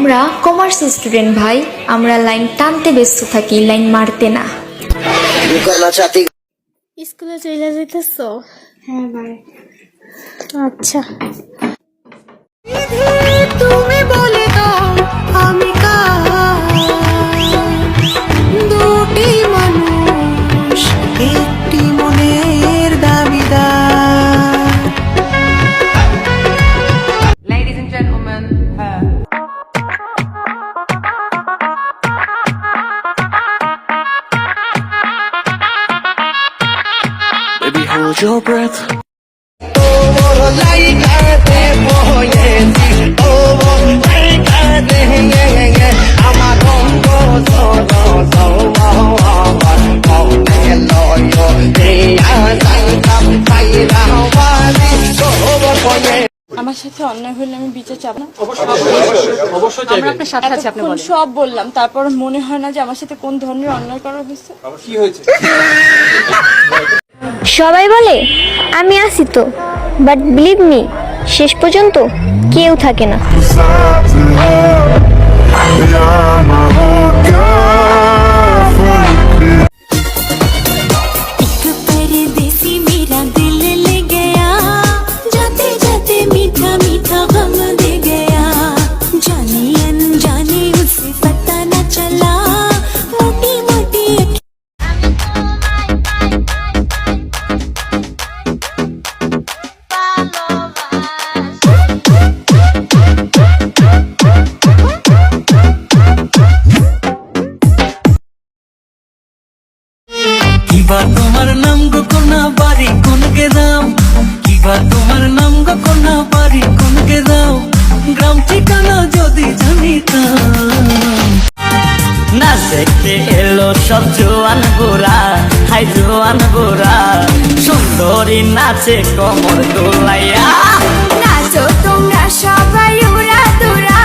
আমরা commerce student ভাই, আমরা লাইন টানতে ব্যস্ত থাকি, লাইন মারতে না। স্কুলে চলে যাইতেছো? হ্যাঁ ভাই। আচ্ছা, তুমি বলে দাও আমি দুটি মানুষ একটি মনের দাবিদার। Ladies and gentlemen, her. Baby, hold your breath. আমার সাথে অন্যায় হলে আমি বিচার চাপ না। আমরা আপনার সাথে আছি, আপনি বলেন। সব বললাম, তারপর মনে হয় না যে আমার সাথে কোন ধরনের অন্যায় করা হয়েছে। কি হয়েছে? সবাই বলে আমি আছি তো, বাট বিলিভ মি, শেষ পর্যন্ত কেউ থাকে না। কিবা তোমার নাম গো কোনা বাড়ি কোন গেরাম, কিবা তোমার নাম গো কোনা বাড়ি কোন গেরাম, গ্রাম ঠিকানা যদি জানিতাম। না দেখতে এলো সব জোয়ান গোরা, হাই জোয়ান গোরা, সুন্দরী নাচে কমর দোলাইয়া। নাচো তোমরা সবাই উড়া দুরা।